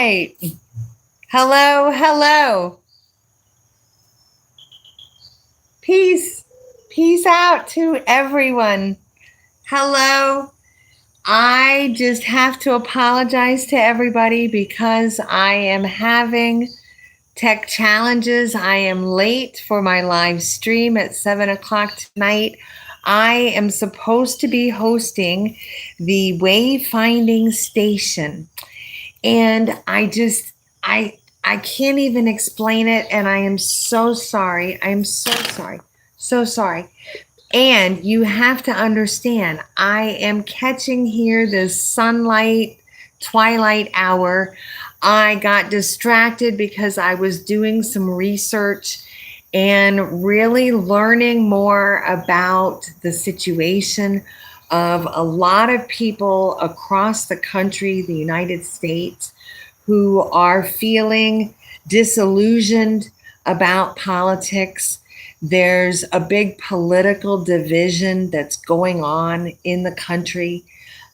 right. Hello, hello. Peace. Peace out to everyone. Hello. I just have to apologize to everybody because I am having tech challenges. I am late for my live stream at 7 o'clock tonight. I am supposed to be hosting the wayfinding station. And I I can't even explain it, and I am so sorry. I'm so sorry. So sorry. And you have to understand, I am catching here this sunlight twilight hour. I got distracted because I was doing some research and really learning more about the situation of a lot of people across the country, the United States, who are feeling disillusioned about politics. There's a big political division that's going on in the country.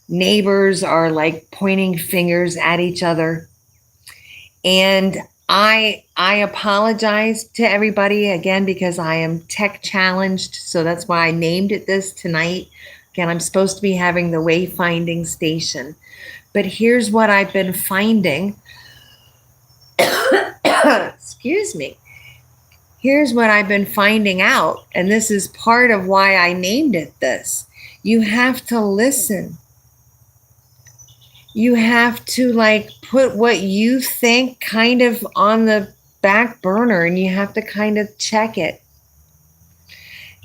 Neighbors are like pointing fingers at each other. And I apologize to everybody again because I am tech challenged, so that's why I named it this tonight. Again, I'm supposed to be having the wayfinding station. But here's what I've been finding. Excuse me. Here's what I've been finding out, and this is part of why I named it this. You have to listen. You have to like put what you think kind of on the back burner, and you have to kind of check it.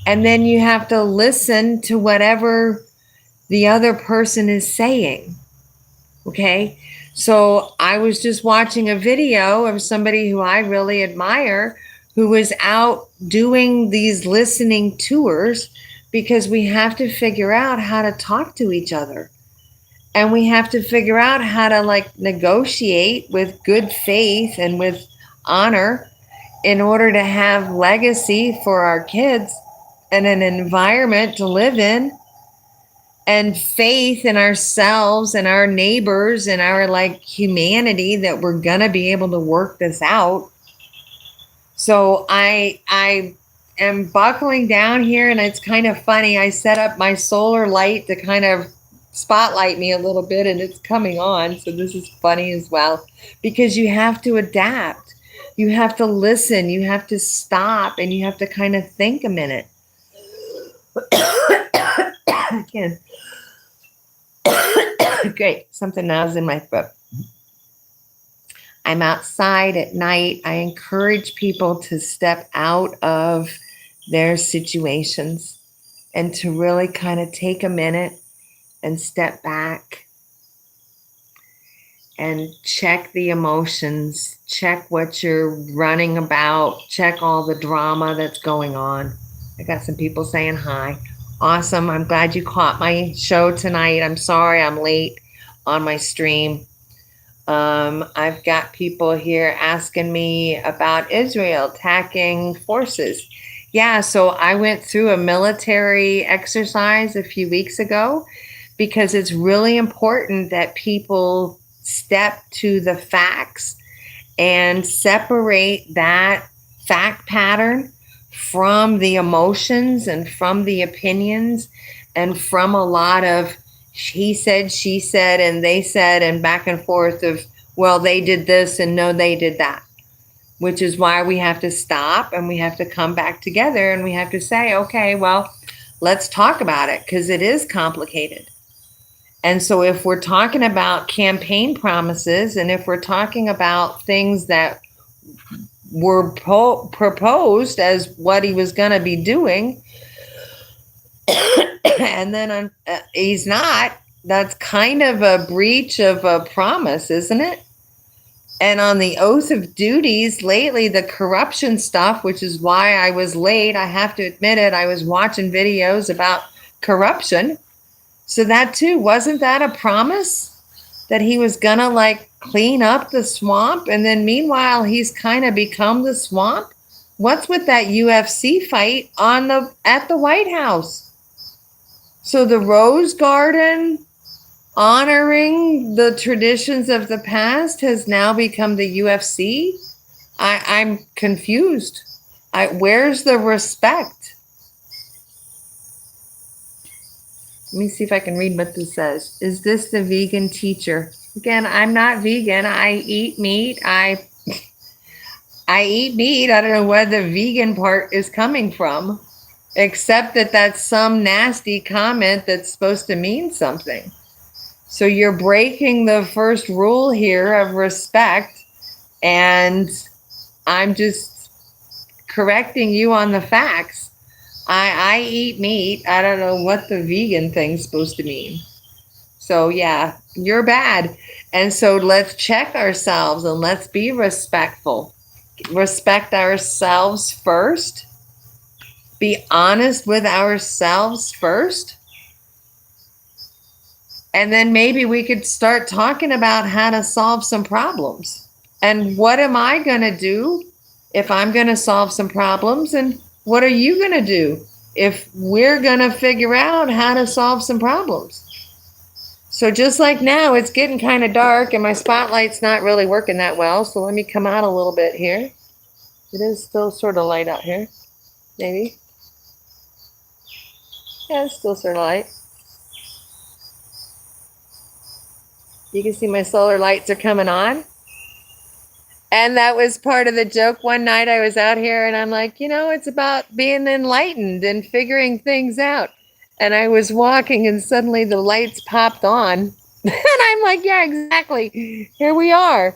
And then you have to listen to whatever the other person is saying. Okay? So I was just watching a video of somebody who I really admire who was out doing these listening tours because we have to figure out how to talk to each other. And we have to figure out how to like negotiate with good faith and with honor in order to have legacy for our kids and an environment to live in and faith in ourselves and our neighbors and our like humanity that we're going to be able to work this out. So I am buckling down here, and it's kind of funny. I set up my solar light to kind of spotlight me a little bit, and it's coming on. So this is funny as well because you have to adapt. You have to listen. You have to stop, and you have to kind of think a minute. Again. Great. Something now is in my throat. I'm outside at night. I encourage people to step out of their situations and to really kind of take a minute and step back and check the emotions, check what you're running about, check all the drama that's going on. I got some people saying hi. Awesome. I'm glad you caught my show tonight. I'm sorry I'm late on my stream. I've got people here asking me about Israel attacking forces. Yeah, so I went through a military exercise a few weeks ago because it's really important that people step to the facts and separate that fact pattern from the emotions and from the opinions and from a lot of he said, she said, and they said, and back and forth of, well, they did this and no, they did that, which is why we have to stop and we have to come back together and we have to say, okay, well, let's talk about it because it is complicated. And so if we're talking about campaign promises and if we're talking about things that were proposed as what he was going to be doing, and then he's not, that's kind of a breach of a promise, isn't it? And on the oath of duties lately, the corruption stuff, which is why I was late, I have to admit it, I was watching videos about corruption. So that too, wasn't that a promise that he was gonna like clean up the swamp? And then meanwhile, he's kind of become the swamp. What's with that UFC fight at the White House? So the Rose Garden honoring the traditions of the past has now become the UFC. I'm confused. Where's the respect? Let me see if I can read what this says. Is this the vegan teacher? Again, I'm not vegan. I eat meat. I eat meat. I don't know where the vegan part is coming from, except that that's some nasty comment that's supposed to mean something. So you're breaking the first rule here of respect, and I'm just correcting you on the facts. I eat meat. I don't know what the vegan thing's supposed to mean. So yeah, you're bad. And so let's check ourselves and let's be respectful. Respect ourselves first. Be honest with ourselves first. And then maybe we could start talking about how to solve some problems. And what am I going to do if I'm going to solve some problems? And what are you going to do if we're going to figure out how to solve some problems? So just like now, it's getting kind of dark and my spotlight's not really working that well. So let me come out a little bit here. It is still sort of light out here. Maybe. Yeah, it's still sort of light. You can see my solar lights are coming on. And that was part of the joke. One night I was out here and I'm like, it's about being enlightened and figuring things out. And I was walking and suddenly the lights popped on. And I'm like, yeah, exactly. Here we are,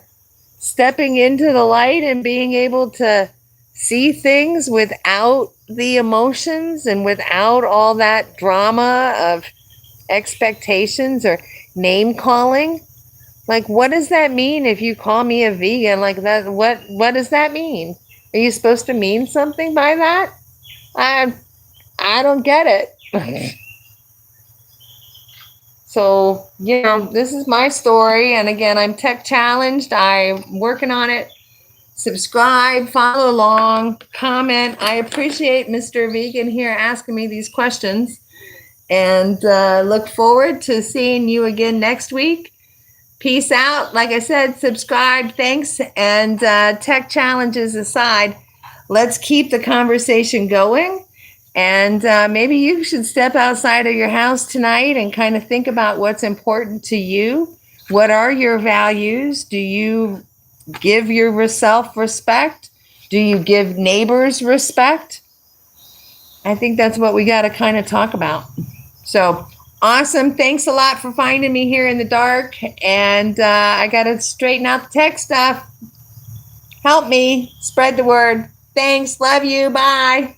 stepping into the light and being able to see things without the emotions and without all that drama of expectations or name calling. Like, what does that mean if you call me a vegan? Like that, what does that mean? Are you supposed to mean something by that? I don't get it. So, this is my story. And again, I'm tech challenged. I'm working on it. Subscribe, follow along, comment. I appreciate Mr. Vegan here asking me these questions. And look forward to seeing you again next week. Peace out. Like I said, subscribe. Thanks. And tech challenges aside, let's keep the conversation going. And maybe you should step outside of your house tonight and kind of think about what's important to you. What are your values? Do you give yourself respect? Do you give neighbors respect? I think that's what we got to kind of talk about. So awesome. Thanks a lot for finding me here in the dark. And I got to straighten out the tech stuff. Help me spread the word. Thanks. Love you. Bye.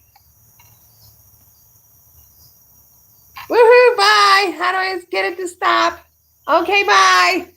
Woohoo. Bye. How do I get it to stop? Okay. Bye.